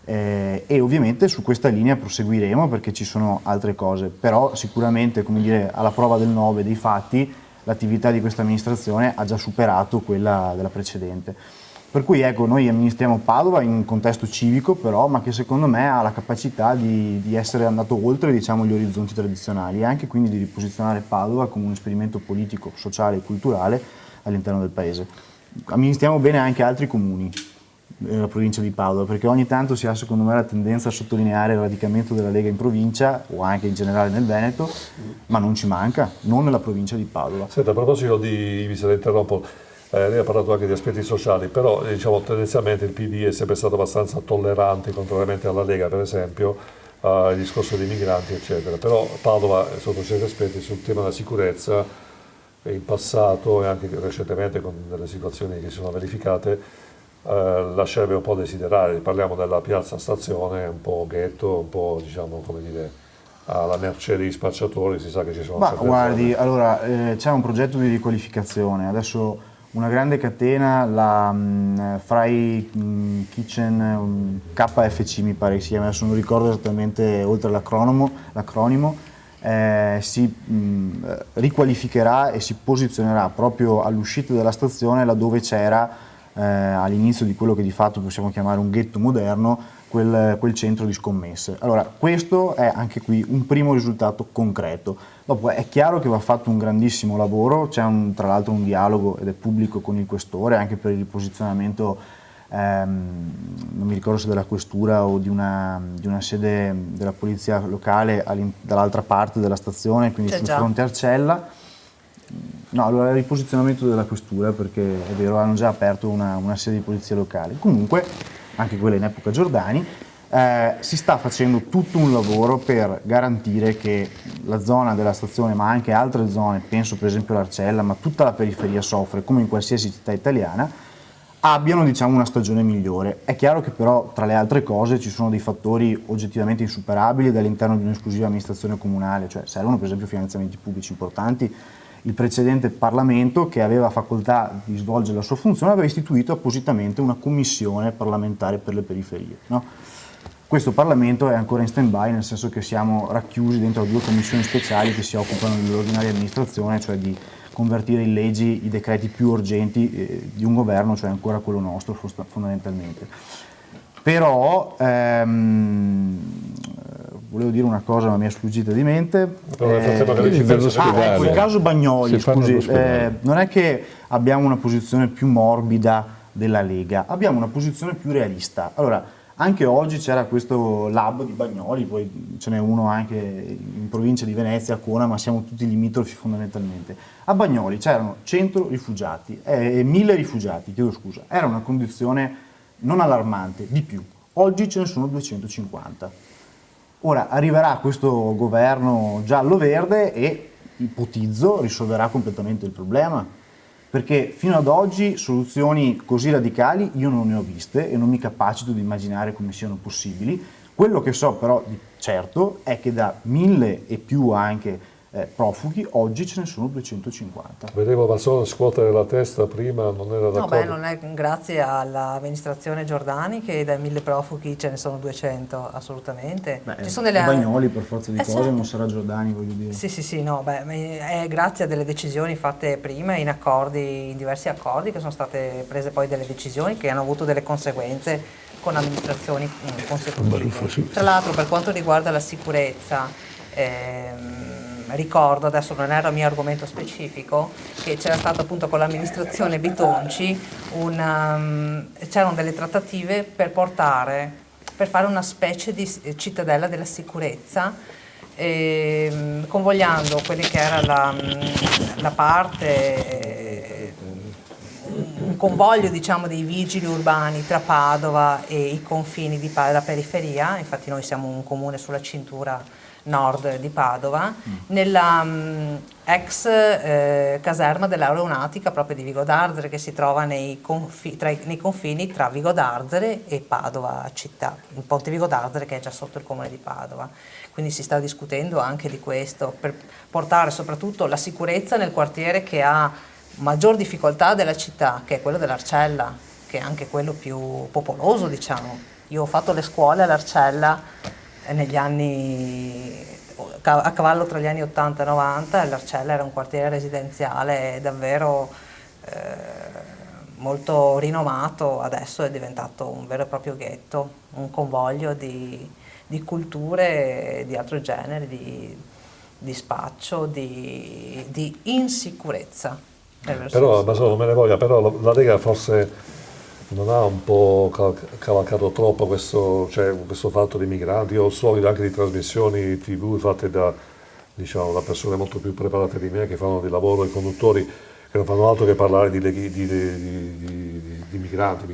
e ovviamente su questa linea proseguiremo perché ci sono altre cose, però sicuramente, alla prova del 9 dei fatti, l'attività di questa amministrazione ha già superato quella della precedente. Per cui noi amministriamo Padova in un contesto civico però, ma che secondo me ha la capacità di essere andato oltre gli orizzonti tradizionali e anche quindi di riposizionare Padova come un esperimento politico, sociale e culturale all'interno del paese. Amministriamo bene anche altri comuni nella provincia di Padova, perché ogni tanto si ha secondo me la tendenza a sottolineare il radicamento della Lega in provincia o anche in generale nel Veneto, ma non ci manca, non nella provincia di Padova. Senta, a proposito vi se la interrompo, lei ha parlato anche di aspetti sociali, però tendenzialmente il PD è sempre stato abbastanza tollerante, contrariamente alla Lega per esempio, il discorso dei migranti eccetera, però Padova sotto certi aspetti sul tema della sicurezza in passato e anche recentemente con delle situazioni che si sono verificate lascerebbe un po' desiderare. Parliamo della piazza Stazione, un po' ghetto, un po' alla mercé degli spacciatori, si sa che ci sono... Ma guardi, allora c'è un progetto di riqualificazione, adesso una grande catena, la Fry Kitchen KFC mi pare che si chiama, adesso non ricordo esattamente oltre l'acronimo, si riqualificherà e si posizionerà proprio all'uscita della stazione laddove c'era all'inizio di quello che di fatto possiamo chiamare un ghetto moderno, quel centro di scommesse. Allora, questo è anche qui un primo risultato concreto. Dopo è chiaro che va fatto un grandissimo lavoro, c'è tra l'altro un dialogo ed è pubblico con il questore anche per il riposizionamento, non mi ricordo se della questura o di una sede della polizia locale dall'altra parte della stazione, quindi sul fronte Arcella. No, allora il riposizionamento della questura, perché è vero, hanno già aperto una sede di polizia locale. Comunque, anche quella in epoca Giordani, si sta facendo tutto un lavoro per garantire che la zona della stazione, ma anche altre zone, penso per esempio all'Arcella, ma tutta la periferia soffre, come in qualsiasi città italiana, abbiano una stagione migliore. È chiaro che però tra le altre cose ci sono dei fattori oggettivamente insuperabili all'interno di un'esclusiva amministrazione comunale, cioè servono per esempio finanziamenti pubblici importanti. Il precedente Parlamento, che aveva facoltà di svolgere la sua funzione, aveva istituito appositamente una commissione parlamentare per le periferie. No? Questo Parlamento è ancora in stand-by, nel senso che siamo racchiusi dentro 2 commissioni speciali che si occupano dell'ordinaria amministrazione, cioè di convertire in leggi i decreti più urgenti di un governo, cioè ancora quello nostro fondamentalmente. Però volevo dire una cosa ma mi è sfuggita di mente. Però nel frattempo che lei ci pensa, Ecco, il caso Bagnoli, Si fanno scusi, all'ospedale. non è che abbiamo una posizione più morbida della Lega, abbiamo una posizione più realista. Allora, anche oggi c'era questo lab di Bagnoli, poi ce n'è uno anche in provincia di Venezia, a Cona, ma siamo tutti limitrofi fondamentalmente. A Bagnoli c'erano 100 rifugiati, 1000 rifugiati, chiedo scusa, era una condizione non allarmante, di più. Oggi ce ne sono 250. Ora arriverà questo governo giallo-verde e, ipotizzo, risolverà completamente il problema. Perché fino ad oggi soluzioni così radicali io non ne ho viste e non mi capacito di immaginare come siano possibili. Quello che so però di certo è che da 1000 e più anche profughi oggi ce ne sono 250. Vedevo Mazzone scuotere la testa prima, non era No, d'accordo. beh, non è grazie all'amministrazione Giordani che dai 1000 profughi ce ne sono 200, assolutamente. Beh, Ci sono delle... Bagnoli per forza di cose, certo. non sarà Giordani, voglio dire. Sì, no, beh, è grazie a delle decisioni fatte prima in diversi accordi che sono state prese poi delle decisioni che hanno avuto delle conseguenze con amministrazioni consecutive. Tra l'altro, per quanto riguarda la sicurezza, ricordo, adesso non era il mio argomento specifico, che c'era stato appunto con l'amministrazione Bitonci c'erano delle trattative per fare una specie di cittadella della sicurezza, convogliando quelli che era la parte, un convoglio diciamo dei vigili urbani tra Padova e i confini la periferia. Infatti noi siamo un comune sulla cintura nord di Padova, nella ex caserma dell'aeronautica proprio di Vigo d'Arzere, che si trova nei confini tra Vigo d'Arzere e Padova città, il Ponte Vigo d'Arzere che è già sotto il comune di Padova. Quindi si sta discutendo anche di questo, per portare soprattutto la sicurezza nel quartiere che ha maggior difficoltà della città, che è quello dell'Arcella, che è anche quello più popoloso, diciamo. Io ho fatto le scuole all'Arcella negli anni, a cavallo tra gli anni 80 e 90, l'Arcella era un quartiere residenziale davvero molto rinomato, adesso è diventato un vero e proprio ghetto, un convoglio di culture di altro genere, di spaccio, di insicurezza. Però Mazzone non me ne voglia, però la Lega forse non ha un po' cavalcato troppo questo fatto di migranti. Io ho il solito anche di trasmissioni TV fatte da persone molto più preparate di me, che fanno di lavoro, i conduttori, che non fanno altro che parlare di migranti.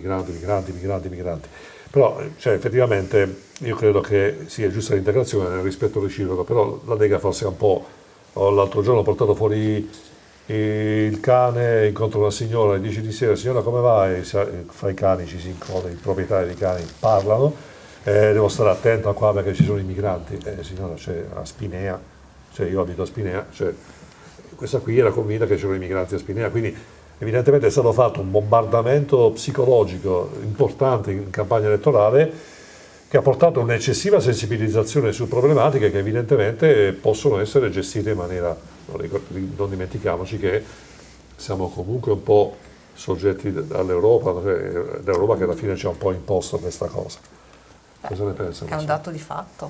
Però effettivamente io credo che sia giusta l'integrazione nel rispetto reciproco, però la Lega forse è un po'... L'altro giorno ho portato fuori il cane, incontra una signora e dice di sera: signora, come va? E fra i cani ci si incontra, i proprietari dei cani parlano, devo stare attento a qua perché ci sono i migranti. Signora, c'è a Spinea, io abito a Spinea, questa qui era convinta che c'erano i migranti a Spinea, quindi evidentemente è stato fatto un bombardamento psicologico importante in campagna elettorale, che ha portato a un'eccessiva sensibilizzazione su problematiche che evidentemente possono essere gestite in maniera... Non dimentichiamoci che siamo comunque un po' soggetti all'Europa, l'Europa che alla fine ci ha un po' imposto questa cosa. Cosa ne pensa? È un dato di fatto.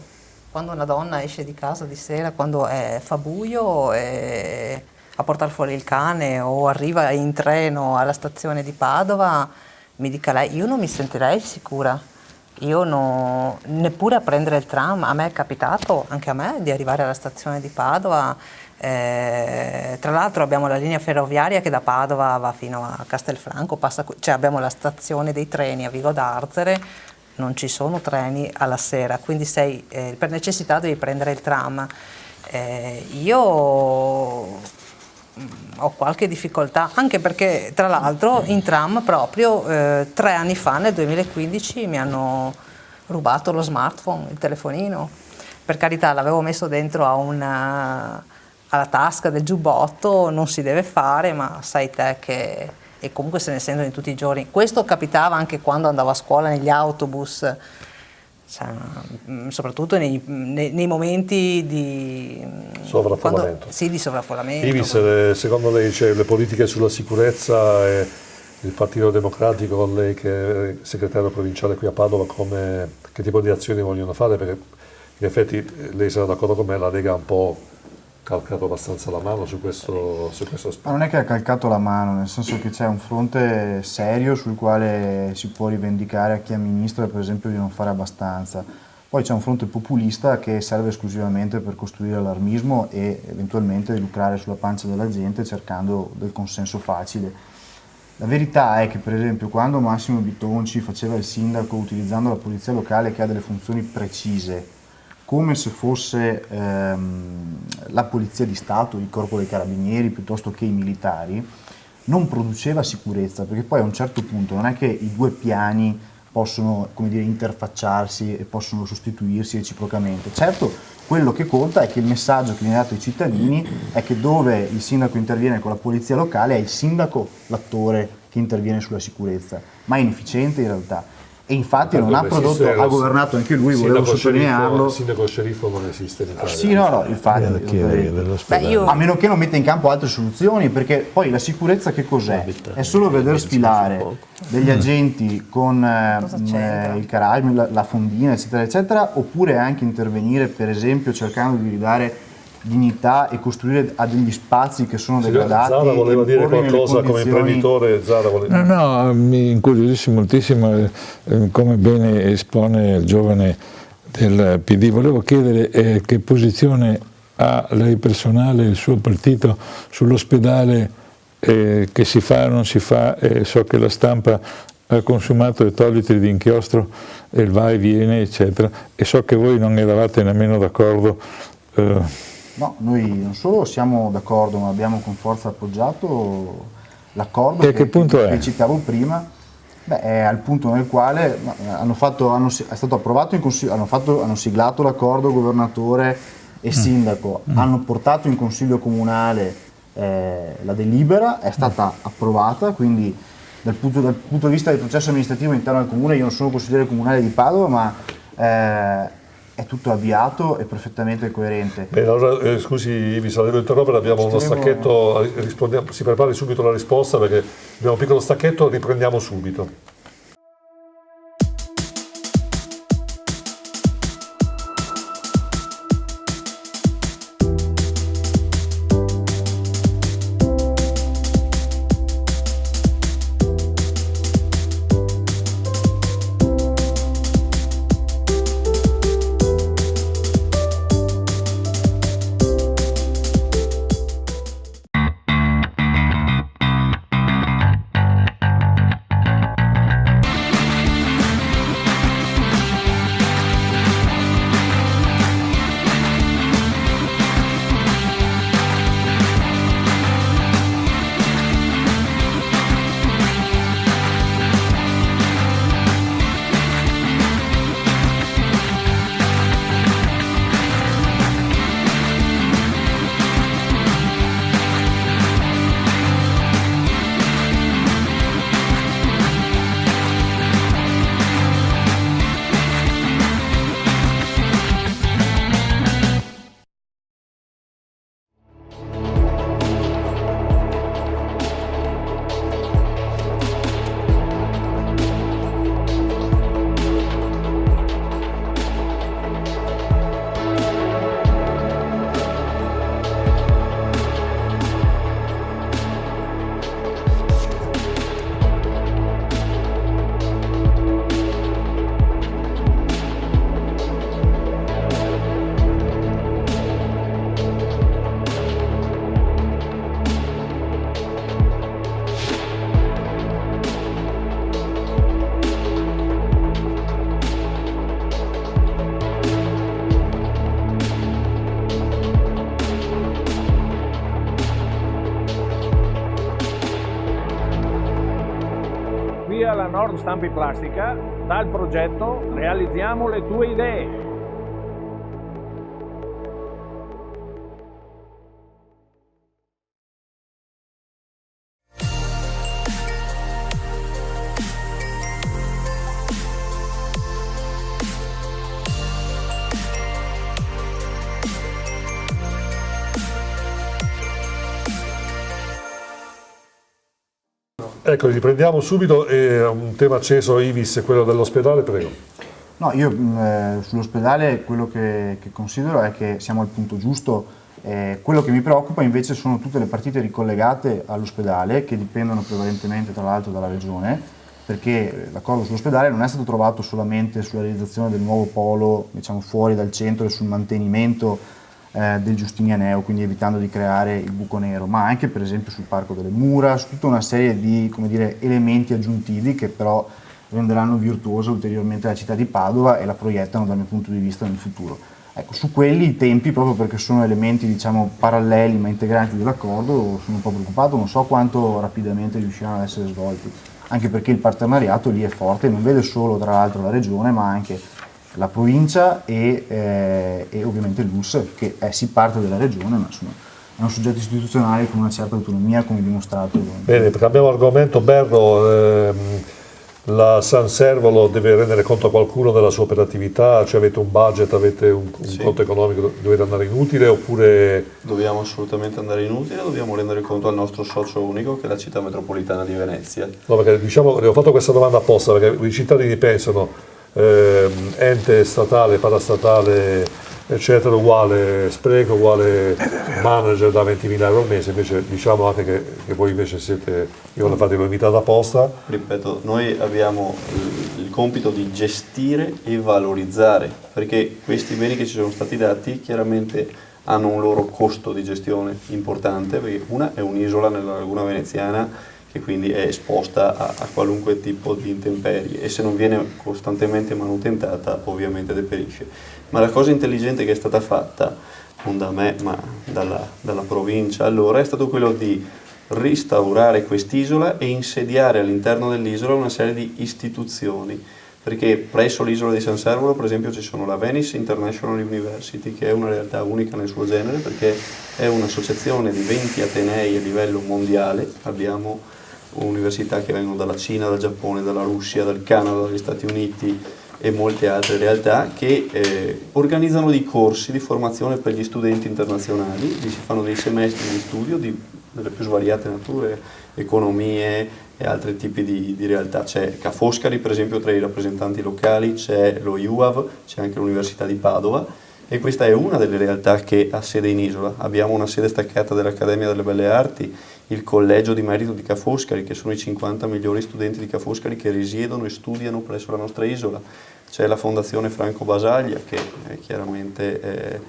Quando una donna esce di casa di sera, quando fa buio, a portare fuori il cane o arriva in treno alla stazione di Padova, mi dica lei, io non mi sentirei sicura. Io neppure a prendere il tram. A me è capitato, anche a me, di arrivare alla stazione di Padova. Tra l'altro abbiamo la linea ferroviaria che da Padova va fino a Castelfranco, abbiamo la stazione dei treni a Vigo d'Arzere, non ci sono treni alla sera, quindi per necessità devi prendere il tram. Io ho qualche difficoltà, anche perché tra l'altro in tram proprio 3 anni fa, nel 2015, mi hanno rubato lo smartphone, il telefonino. Per carità, l'avevo messo dentro alla tasca del giubbotto, non si deve fare, ma sai te che... E comunque se ne sentono in tutti i giorni. Questo capitava anche quando andavo a scuola negli autobus, soprattutto nei momenti di sovraffollamento. Di sovraffollamento. Ivis, secondo lei le politiche sulla sicurezza e il Partito Democratico, lei che è segretario provinciale qui a Padova, che tipo di azioni vogliono fare? Perché in effetti lei sarà d'accordo con me, la Lega ha un po' calcato abbastanza la mano su questo aspetto. Ma non è che ha calcato la mano, nel senso che c'è un fronte serio sul quale si può rivendicare a chi amministra, per esempio, di non fare abbastanza. Poi c'è un fronte populista che serve esclusivamente per costruire allarmismo e eventualmente lucrare sulla pancia della gente cercando del consenso facile. La verità è che, per esempio, quando Massimo Bitonci faceva il sindaco utilizzando la polizia locale, che ha delle funzioni precise, come se fosse la polizia di Stato, il corpo dei carabinieri piuttosto che i militari, non produceva sicurezza, perché poi a un certo punto non è che i due piani possono, come dire, interfacciarsi e possono sostituirsi reciprocamente. Certo, quello che conta è che il messaggio che viene dato ai cittadini è che dove il sindaco interviene con la polizia locale è il sindaco l'attore che interviene sulla sicurezza, ma è inefficiente in realtà. E infatti non ha prodotto, ha governato anche lui, volevo sottolinearlo. Il sindaco sceriffo non esiste in Italia. Sì, no, infatti. A meno che non metta in campo altre soluzioni, perché poi la sicurezza che cos'è? È solo vedere sfilare degli agenti con il carabiniere, la fondina, eccetera, eccetera, oppure anche intervenire, per esempio, cercando di ridare dignità e costruire a degli spazi che sono degradati. Zara voleva dire qualcosa come imprenditore. Zara voleva... No, mi incuriosisce moltissimo come bene espone il giovane del PD. Volevo chiedere che posizione ha lei personale e il suo partito sull'ospedale che si fa o non si fa. So che la stampa ha consumato le togliti di inchiostro e il va e viene, eccetera, e so che voi non eravate nemmeno d'accordo. No, noi non solo siamo d'accordo, ma abbiamo con forza appoggiato l'accordo che citavo prima. Beh, è al punto nel quale è stato approvato in consiglio, hanno siglato l'accordo governatore e sindaco, hanno portato in consiglio comunale la delibera, è stata approvata, quindi dal punto di vista del processo amministrativo interno al comune, io non sono consigliere comunale di Padova, ma è tutto avviato e perfettamente coerente. Bene, allora scusi Ivi, se la devo interrompere, abbiamo uno stacchetto, si prepari subito la risposta perché abbiamo un piccolo stacchetto, riprendiamo subito. alla Nord Stampi Plastica, dal progetto realizziamo le tue idee. Ecco, riprendiamo subito, un tema acceso, Ivis, quello dell'ospedale, prego. No, io sull'ospedale quello che considero è che siamo al punto giusto. Quello che mi preoccupa invece sono tutte le partite ricollegate all'ospedale, che dipendono prevalentemente tra l'altro dalla regione, perché l'accordo sull'ospedale non è stato trovato solamente sulla realizzazione del nuovo polo, diciamo, fuori dal centro e sul mantenimento del Giustinianeo, quindi evitando di creare il buco nero, ma anche per esempio sul Parco delle Mura, su tutta una serie di, come dire, elementi aggiuntivi che però renderanno virtuosa ulteriormente la città di Padova e la proiettano dal mio punto di vista nel futuro. Ecco, su quelli i tempi, proprio perché sono elementi, diciamo, paralleli ma integranti dell'accordo, sono un po' preoccupato, non so quanto rapidamente riusciranno ad essere svolti, anche perché il partenariato lì è forte, non vede solo tra l'altro la regione ma anche la provincia e ovviamente l'ULSS, che è sì parte della regione ma insomma è un soggetto istituzionale con una certa autonomia, come dimostrato. Bene, cambiamo argomento. Berro, la San Servolo deve rendere conto a qualcuno della sua operatività? Cioè avete un budget, avete un conto economico, dovete andare in utile oppure... Dobbiamo assolutamente andare in utile, dobbiamo rendere conto al nostro socio unico che è la città metropolitana di Venezia. No, perché diciamo, le ho fatto questa domanda apposta perché i cittadini pensano ente statale, parastatale, eccetera, uguale spreco, uguale manager da 20.000 euro al mese, invece diciamo anche che voi invece siete, io l'ho invitato apposta. Ripeto, noi abbiamo il compito di gestire e valorizzare, perché questi beni che ci sono stati dati chiaramente hanno un loro costo di gestione importante, perché una è un'isola nella laguna veneziana che quindi è esposta a qualunque tipo di intemperie e se non viene costantemente manutentata ovviamente deperisce. Ma la cosa intelligente che è stata fatta, non da me ma dalla provincia allora, è stato quello di restaurare quest'isola e insediare all'interno dell'isola una serie di istituzioni, perché presso l'isola di San Servolo per esempio ci sono la Venice International University, che è una realtà unica nel suo genere perché è un'associazione di 20 atenei a livello mondiale. Abbiamo università che vengono dalla Cina, dal Giappone, dalla Russia, dal Canada, dagli Stati Uniti e molte altre realtà che organizzano dei corsi di formazione per gli studenti internazionali, si fanno dei semestri di studio delle più svariate nature, economie e altri tipi di realtà. C'è Ca' Foscari per esempio tra i rappresentanti locali, c'è lo IUAV, c'è anche l'Università di Padova e questa è una delle realtà che ha sede in isola. Abbiamo una sede staccata dell'Accademia delle Belle Arti, il Collegio di Merito di Ca' Foscari, che sono i 50 migliori studenti di Ca' Foscari che risiedono e studiano presso la nostra isola. C'è la Fondazione Franco Basaglia, che è chiaramente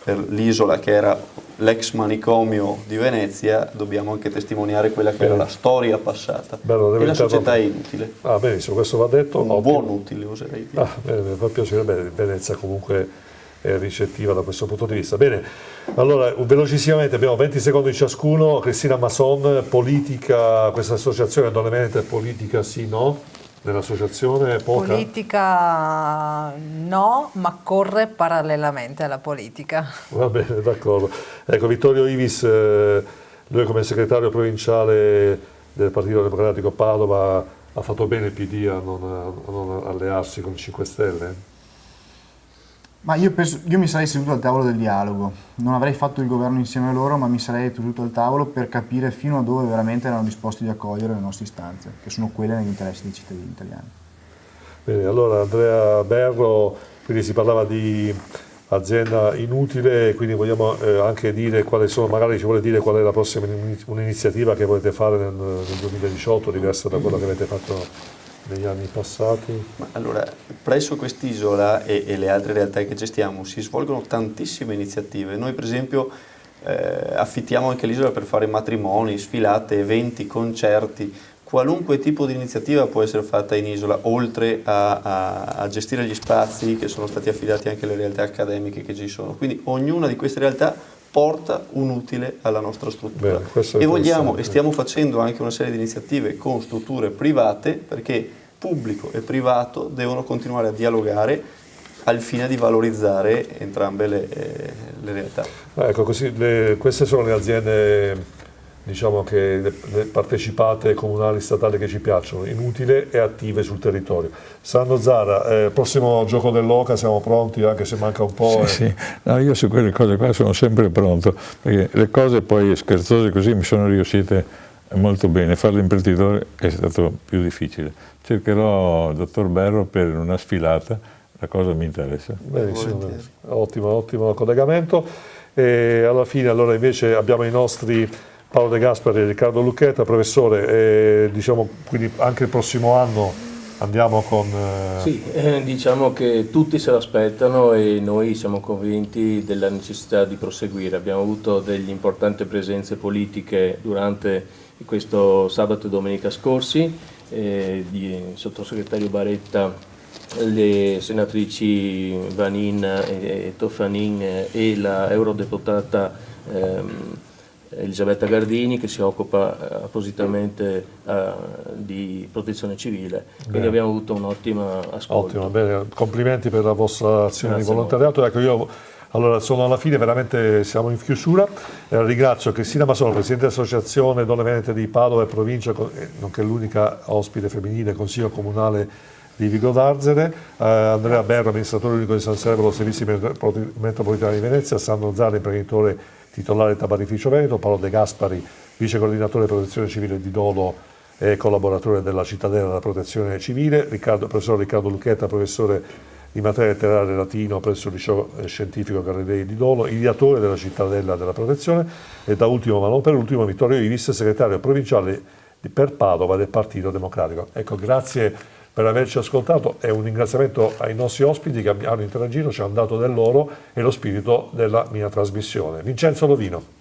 per l'isola, che era l'ex manicomio di Venezia, dobbiamo anche testimoniare quella che era la storia passata. Bello, e la società è inutile. Ah, benissimo, questo va detto. Un buon utile, oserei dire. Bene, mi fa piacere, bene, Venezia comunque è ricettiva da questo punto di vista. Bene, allora velocissimamente abbiamo 20 secondi ciascuno. Cristina Masson, politica, questa associazione non è politica sì no? Nell'associazione poca? Politica no, ma corre parallelamente alla politica. Va bene, d'accordo. Ecco, Vittorio Ivis, lui come segretario provinciale del Partito Democratico Padova ha fatto bene il PD a non allearsi con i 5 Stelle? Ma io mi sarei seduto al tavolo del dialogo, non avrei fatto il governo insieme a loro, ma mi sarei seduto al tavolo per capire fino a dove veramente erano disposti di accogliere le nostre istanze, che sono quelle negli interessi dei cittadini italiani. Bene, allora Andrea Berro, quindi si parlava di azienda inutile, quindi vogliamo anche dire quali sono, magari ci vuole dire qual è la prossima un'iniziativa che volete fare nel 2018, diversa da quella che avete fatto negli anni passati? Ma allora, presso quest'isola e le altre realtà che gestiamo si svolgono tantissime iniziative. Noi per esempio affittiamo anche l'isola per fare matrimoni, sfilate, eventi, concerti. Qualunque tipo di iniziativa può essere fatta in isola, oltre a gestire gli spazi che sono stati affidati anche alle realtà accademiche che ci sono. Quindi ognuna di queste realtà porta un utile alla nostra struttura. Bene, e vogliamo e stiamo facendo anche una serie di iniziative con strutture private, perché pubblico e privato devono continuare a dialogare al fine di valorizzare entrambe le realtà. Ecco, così queste sono le aziende, diciamo che le partecipate comunali, statali che ci piacciono, inutili e attive sul territorio. Sandro Zara, prossimo gioco dell'Oca, siamo pronti anche se manca un po'? Sì. No, io su quelle cose qua sono sempre pronto, perché le cose poi scherzose così mi sono riuscite molto bene, fare l'imprenditore è stato più difficile. Cercherò, dottor Berro, per una sfilata, la cosa mi interessa. Benissimo, benissimo. Ottimo collegamento. E alla fine allora invece abbiamo i nostri Paolo De Gasperi e Riccardo Lucchetta. Professore, diciamo quindi anche il prossimo anno andiamo con... Sì, diciamo che tutti se l'aspettano e noi siamo convinti della necessità di proseguire. Abbiamo avuto delle importanti presenze politiche durante questo sabato e domenica scorsi, di sottosegretario Baretta, le senatrici Vanin e Toffanin e la eurodeputata Elisabetta Gardini, che si occupa appositamente di protezione civile. Quindi abbiamo avuto un ottimo ascolto. Ottimo, bene, complimenti per la vostra azione Grazie di volontariato. Ecco, io allora sono alla fine, veramente siamo in chiusura. Ringrazio Cristina Masolo, Presidente dell'Associazione Donne Venete di Padova e Provincia, nonché l'unica ospite femminile, Consiglio Comunale di Vigo d'Arzere, Andrea Berro, amministratore unico di San Servolo, Servizi Metropolitani di Venezia, Sandro Zara, imprenditore titolare del Tabarificio Veneto, Paolo De Gaspari, vice coordinatore Protezione Civile di Dolo e collaboratore della Cittadella della Protezione Civile, professor Riccardo Lucchetta, professore di materia letteraria latino presso il liceo scientifico Galilei di Dolo, ideatore della Cittadella della Protezione, e da ultimo ma non per ultimo Vittorio Ivis, segretario provinciale per Padova del Partito Democratico. Ecco, grazie per averci ascoltato e un ringraziamento ai nostri ospiti che hanno interagito, ci hanno dato del loro e lo spirito della mia trasmissione. Vincenzo Lovino.